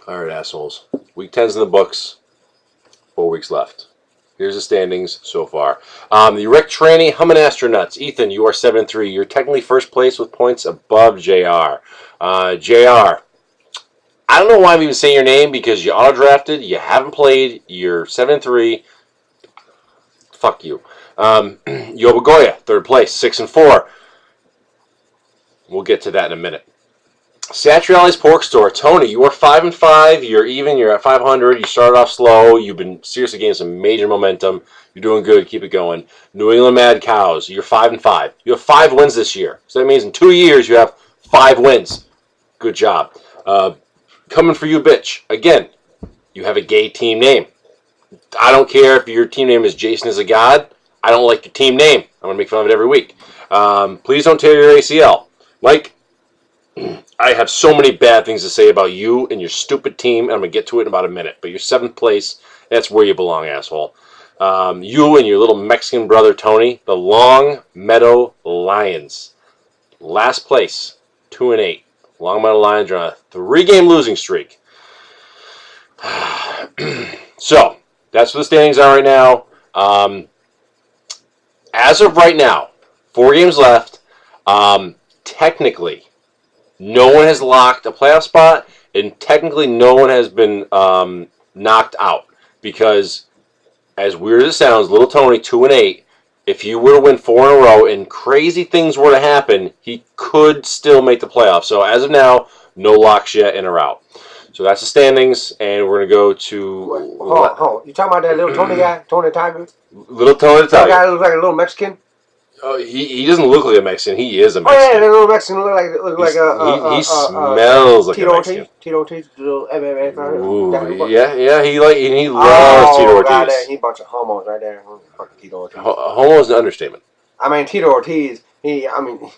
All right, assholes. Week 10's in the books. 4 weeks left. Here's the standings so far. The Rick Traney Humming Astronauts. Ethan, you are 7-3. You're technically first place with points above JR. JR, I don't know why I'm even saying your name because you auto-drafted, you haven't played, you're 7-3. Fuck you. Yobagoya, third place, 6-4. We'll get to that in a minute. Satriali's Pork Store. Tony, you are 5-5. You're even. You're at 500. You started off slow. You've been seriously gaining some major momentum. You're doing good. Keep it going. New England Mad Cows. You're 5-5. You have 5 wins this year. So that means in 2 years you have 5 wins. Good job. Coming for you, bitch. Again, you have a gay team name. I don't care if your team name is Jason is a God. I don't like your team name. I'm going to make fun of it every week. Please don't tear your ACL. Mike, I have so many bad things to say about you and your stupid team, and I'm going to get to it in about a minute. But you're 7th place. That's where you belong, asshole. You and your little Mexican brother, Tony, the Long Meadow Lions. Last place, 2-8. Long Meadow Lions are on a 3-game losing streak. So, that's what the standings are right now. As of right now, 4 games left. Technically, no one has locked a playoff spot, and technically no one has been knocked out. Because, as weird as it sounds, little Tony, 2-8, if he were to win 4 in a row and crazy things were to happen, he could still make the playoffs. So, as of now, no locks yet in or out. So, that's the standings, and we're going to go to... Hold on. You talking about that little Tony guy? Tony Tiger? Little Tony the Tiger. That guy looks like a little Mexican? He doesn't look like a Mexican. He is a Mexican. Oh, yeah, that little Mexican look like he smells like Tito a Mexican. Tito Ortiz, little MMA fighter. Ooh, yeah, he loves Tito Ortiz. God, he a bunch of homos right there. Fucking Tito Ortiz. Homo is an understatement. I mean, Tito Ortiz, a little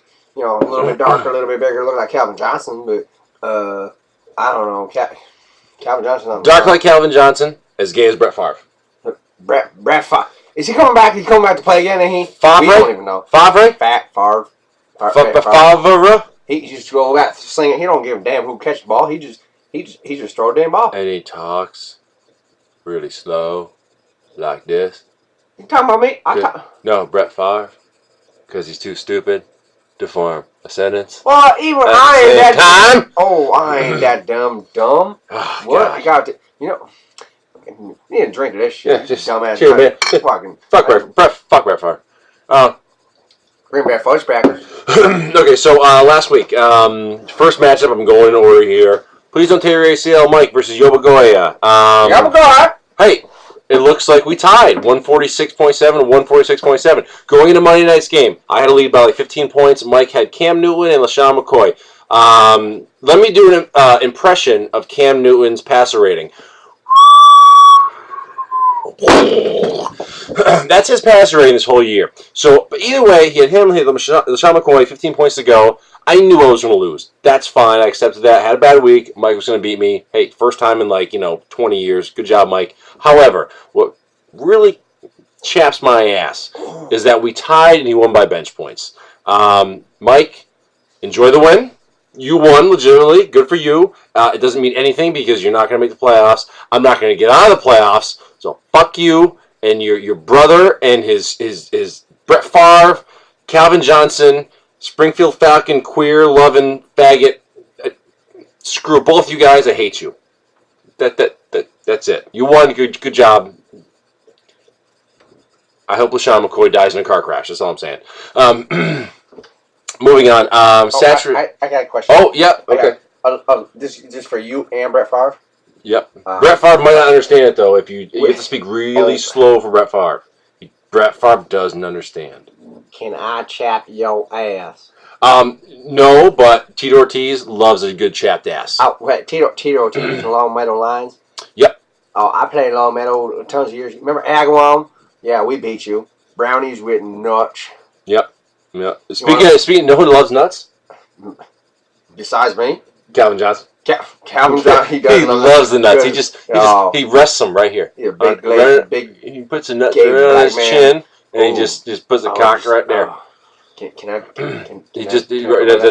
bit darker, a little bit bigger, look like Calvin Johnson, but, I don't know. Calvin Johnson. Dark like Calvin Johnson, as gay as Brett Favre. Brett Favre. Is he coming back? He's coming back to play again, ain't he? Favre? We don't even know. Favre? Favre. Favre? He just go back slinging. He don't give a damn who catches the ball. He just throw a damn ball. And he talks really slow, like this. You talking about me? No, Brett Favre, because he's too stupid to form a sentence. Well, even I ain't that time. Oh, I ain't that dumb. Oh, what? gosh. I got to, you need to drink of this shit. Yeah, just dumbass. cheers, man. Fuck Brett Favre. Green Bay Fudge Packers. Okay, so last week, first matchup, I'm going in order here. Please don't tear your ACL, Mike versus Yobagoya. Yobagoya. Hey, it looks like we tied 146.7 to 146.7. Going into Monday night's game, I had a lead by like 15 points. Mike had Cam Newton and LaShawn McCoy. Let me do an impression of Cam Newton's passer rating. That's his passer rating this whole year. So, but either way, he had LaShawn McCoy, 15 points to go. I knew I was going to lose. That's fine. I accepted that. Had a bad week. Mike was going to beat me. Hey, first time in 20 years. Good job, Mike. However, what really chaps my ass is that we tied and he won by bench points. Mike, enjoy the win. You won legitimately. Good for you. It doesn't mean anything because you're not going to make the playoffs. I'm not going to get out of the playoffs. So fuck you and your brother and his Brett Favre, Calvin Johnson, Springfield Falcon, queer loving faggot. Screw both you guys. I hate you. That's it. You won. Good job. I hope LaShawn McCoy dies in a car crash. That's all I'm saying. Moving on. I got a question. Oh, yeah. Okay. This for you and Brett Favre? Yep. Brett Favre might not understand it, though. You have to speak really slow for Brett Favre. Brett Favre doesn't understand. Can I chap your ass? No, but Tito Ortiz loves a good chapped ass. Oh, wait, Tito Ortiz, Long Meadow Lions? Yep. Oh, I played Long Meadow tons of years. Remember Agawam? Yeah, we beat you. Brownies with nuts. Yep. Speaking, no one loves nuts? Besides me? Calvin Johnson. Calvin Johnson, he loves the nuts. He rests them right here. He a big he puts a nut right on his chin, and he just puts a cock right there.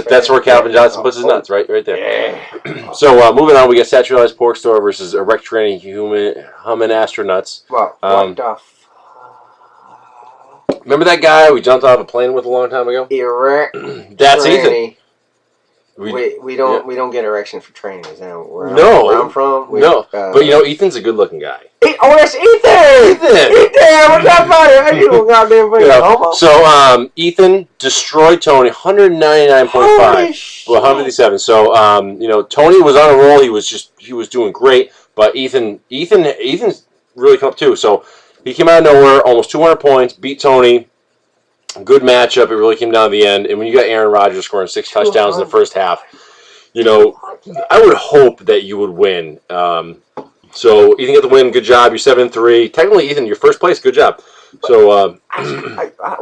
That's where Calvin Johnson puts his nuts, right there. Yeah. So moving on, we got Saturated Pork Store versus Erect Training Humming Astronauts. What the Remember that guy we jumped off a plane with a long time ago? Erect. That's Tranny. Ethan. We don't get erection for training. Is that where I'm from? No, but Ethan's a good-looking guy. Oh, that's Ethan! Ethan, what's up, buddy? You goddamn homo. So Ethan destroyed Tony, 199.5, 157. So Tony was on a roll. He was doing great, but Ethan's really come up too. So he came out of nowhere, almost 200 points, beat Tony. Good matchup. It really came down to the end. And when you got Aaron Rodgers scoring 6 touchdowns in the first half, I would hope that you would win. So Ethan got the win. Good job. You're 7-3. Technically, Ethan, you're first place. Good job. So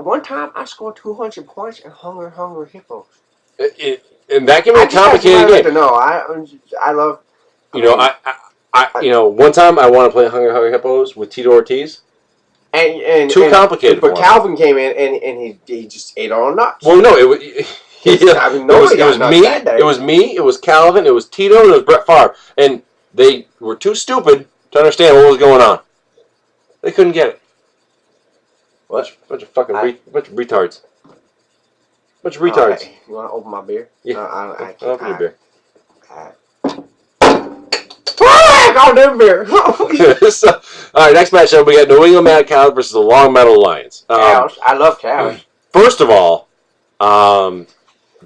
one time I scored 200 points in Hungry Hippos. And that can be a complicated game. No, I love. One time I wanted to play Hungry Hippos with Tito Ortiz. And too complicated. But Calvin came in and he just ate all nuts. Well, no, it was me. It was Calvin. It was Tito. And it was Brett Favre. And they were too stupid to understand what was going on. They couldn't get it. Bunch of retards. Bunch of retards. Right. You want to open my beer? Yeah. I can't. Open your beer. All them beer. All right, next matchup we got New England Mad Cows versus the Long Meadow Lions. Cows. I love cows. First of all,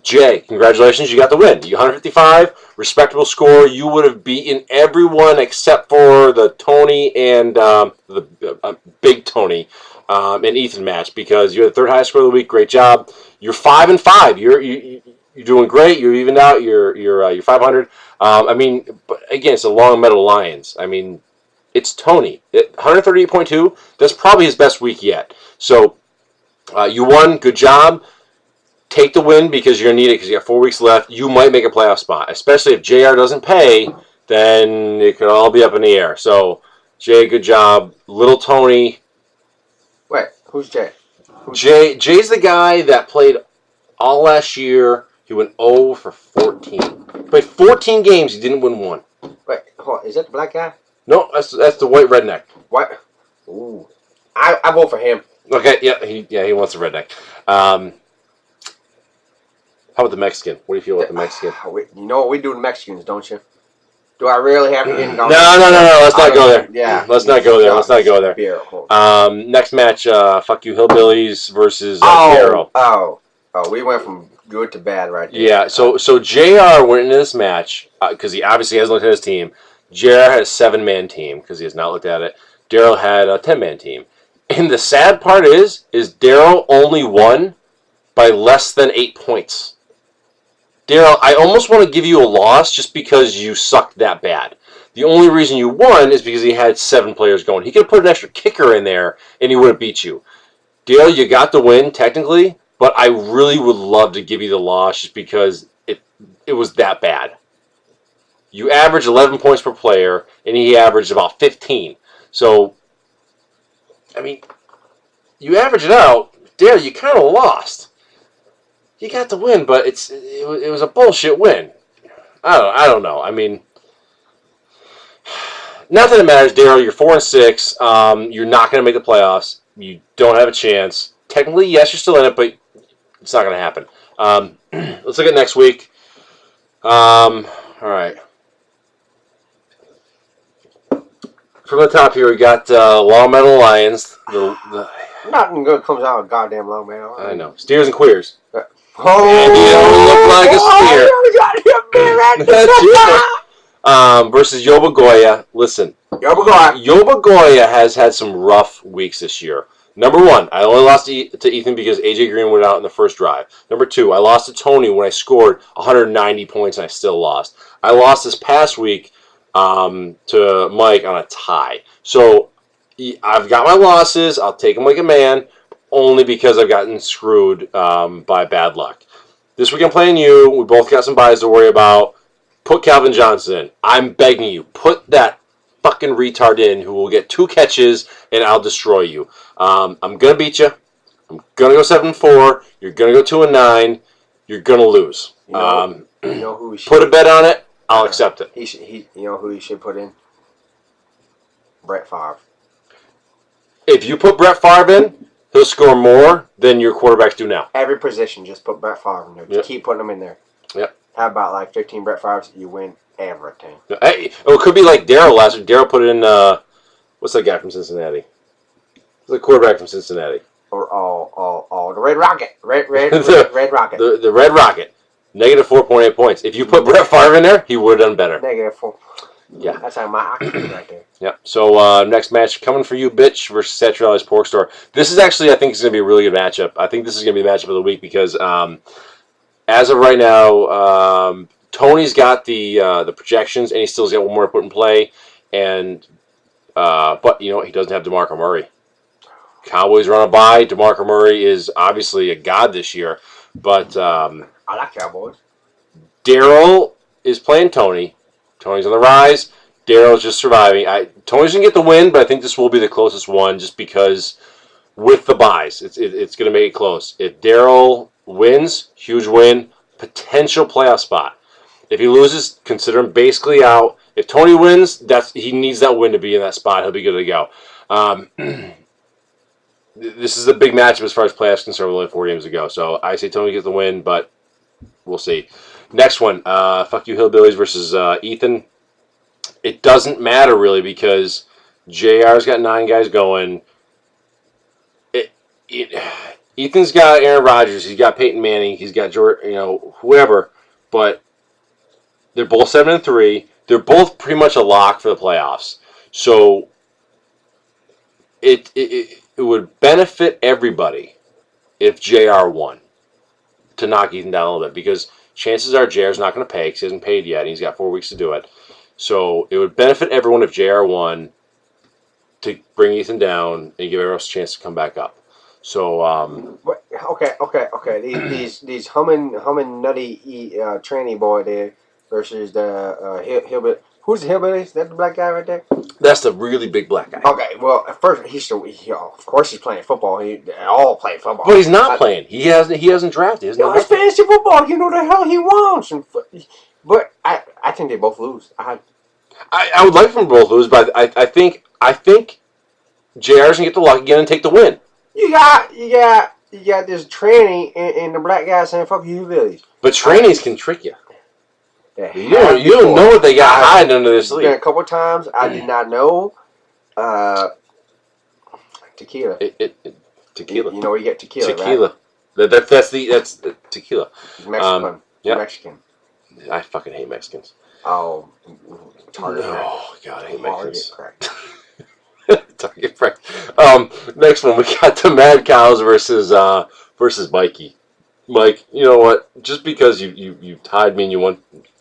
Jay, congratulations, you got the win. You 155, respectable score. You would have beaten everyone except for the Tony and the Big Tony and Ethan match because you had the third highest score of the week. Great job. You're 5-5. You're doing great. You're evened out. You're 500. But again, it's the Long Meadow Lions. It's Tony. 138.2. That's probably his best week yet. So you won. Good job. Take the win because you're going to need it because you got 4 weeks left. You might make a playoff spot, especially if JR doesn't pay. Then it could all be up in the air. So Jay, good job. Little Tony. Wait, who's Jay? Jay's the guy that played all last year. He went 0 for 14. Played 14 games. He didn't win one. Wait, hold on. Is that the black guy? No, that's the white redneck. What? Ooh, I vote for him. Okay, he wants the redneck. How about the Mexican? What do you feel about the Mexican? You know what we do to Mexicans, don't you? Do I really have to get involved? No. Let's not go there. Yeah. Let's not go there. Next match, Fuck You Hillbillies versus Darryl. Oh, we went from good to bad right there. Yeah, so JR went into this match because he obviously hasn't looked at his team. JR had a 7-man team because he has not looked at it. Darryl had a 10-man team. And the sad part is Darryl only won by less than 8 points. Darryl, I almost want to give you a loss just because you sucked that bad. The only reason you won is because he had 7 players going. He could have put an extra kicker in there, and he would have beat you. Darryl, you got the win, technically, but I really would love to give you the loss just because it was that bad. You average 11 points per player, and he averaged about 15. So, you average it out, Darryl, you kind of lost. You got the win, but it was a bullshit win. I don't know. Not that it matters, Darryl. You're 4-6. You're not going to make the playoffs. You don't have a chance. Technically, yes, you're still in it, but it's not going to happen. Let's look at next week. All right. From the top here, we got Long Meadow Lions. Nothing good comes out of goddamn Long Meadow. I know. Steers and Queers. Oh, and you don't look like a steer. Versus Yoba Goya. Listen, Yoba Goya has had some rough weeks this year. Number 1, I only lost to Ethan because AJ Green went out in the first drive. Number 2, I lost to Tony when I scored 190 points and I still lost. I lost this past week to Mike on a tie. So I've got my losses. I'll take them like a man. Only because I've gotten screwed by bad luck. This week I'm playing you. We both got some buys to worry about. Put Calvin Johnson in. I'm begging you. Put that fucking retard in who will get 2 catches and I'll destroy you. I'm going to beat you. I'm I'm gonna go 7-4. You're gonna go 2-9. You're gonna lose. You know who he should Put a bet on it. I'll accept it. You know who he should put in? Brett Favre. If you put Brett Favre in, he'll score more than your quarterbacks do now. Every position, just put Brett Favre in there. Just keep putting them in there. Yep. How about like 15 Brett Favres? You win everything. Hey, it could be like Darryl last week. Darryl put in, what's that guy from Cincinnati? The quarterback from Cincinnati. Or all the Red Rocket. Red Rocket. The Red Rocket. Negative 4.8 points. If you put Brett Favre in there, he would have done better. Negative 4. Yeah. That's how my hockey is right there. Yeah. So next match coming for you, bitch, versus Satriali's Pork Store. This is actually, I think, is going to be a really good matchup. I think this is going to be the matchup of the week because as of right now, Tony's got the projections and he still's got one more to put in play. And but you know he doesn't have DeMarco Murray. Cowboys run a bye. DeMarco Murray is obviously a god this year, but I like Cowboys. Darryl is playing Tony. Tony's on the rise. Darryl's just surviving. Tony's going to get the win, but I think this will be the closest one just because with the buys, it's going to make it close. If Darryl wins, huge win, potential playoff spot. If he loses, consider him basically out. If Tony wins, he needs that win to be in that spot. He'll be good to go. This is a big matchup as far as playoffs concerned. With only 4 games to go. So I say Tony gets the win, but we'll see. Next one, fuck you Hillbillies versus Ethan. It doesn't matter really because JR's got 9 guys going. Ethan's got Aaron Rodgers. He's got Peyton Manning. He's got whoever. But they're both 7-3. They're both pretty much a lock for the playoffs. So it would benefit everybody if JR won to knock Ethan down a little bit because chances are JR's not going to pay because he hasn't paid yet and he's got 4 weeks to do it. So it would benefit everyone if JR won to bring Ethan down and give everyone else a chance to come back up. So okay. These humming nutty tranny boy there versus the hillbilly. Who's the hillbilly? Is that the black guy right there? That's the really big black guy. Okay, well, at first of course he's playing football. They all play football. But he's not playing. He hasn't drafted. It's fantasy football. You know the hell he wants. But I think they both lose. I would like them to both lose, but I think JR's gonna get the luck again and take the win. You got this tranny and the black guy saying fuck you hillbillies. But trannies can trick you. You don't know what they got hiding under their sleeve. A couple times I did not know. Tequila. Tequila. You know where you get tequila. Tequila. Right? That's the tequila. Mexican. Yeah. Mexican. I fucking hate Mexicans. Oh, Target. Oh God, I hate Mexicans. Target Target. Next one we got the Mad Cows versus Mikey. Mike, you know what? Just because you tied me and you won,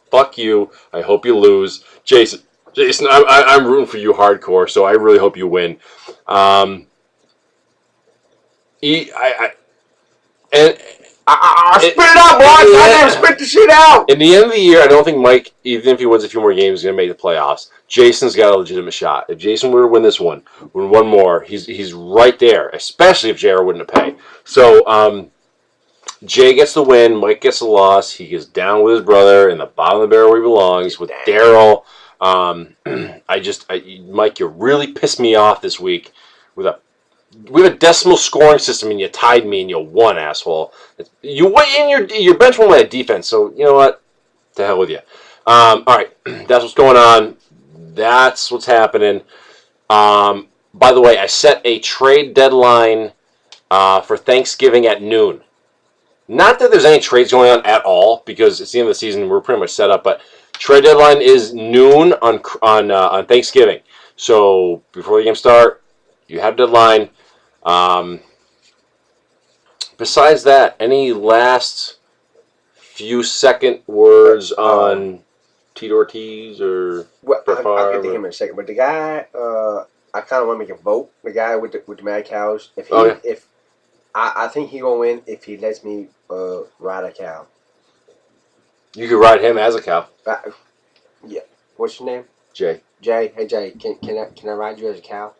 fuck you. I hope you lose, Jason. I'm rooting for you hardcore, so I really hope you win. Spit it out, boy! I spit the shit out! In the end of the year, I don't think Mike, even if he wins a few more games, is going to make the playoffs. Jason's got a legitimate shot. If Jason were to win this one more, he's right there, especially if JR wouldn't have paid. So, Jay gets the win, Mike gets the loss. He gets down with his brother in the bottom of the barrel where he belongs with Daryl. Mike, you really pissed me off this week with a decimal scoring system, and you tied me and you won, asshole. You went in your bench won by a defense, so you know what? To hell with you. All right, that's what's going on. That's what's happening. By the way, I set a trade deadline for Thanksgiving at noon. Not that there's any trades going on at all, because it's the end of the season. We're pretty much set up, but trade deadline is noon on Thanksgiving. So before the game start, you have deadline. Besides that, any last few second words on Tito Ortiz or? Well, I'll get to him in a second. But the guy, I kind of want to make a vote. The guy with the Mad Cows. I think he gonna win if he lets me ride a cow. You could ride him as a cow. Yeah. What's your name? Jay. Jay. Hey Jay, can I ride you as a cow?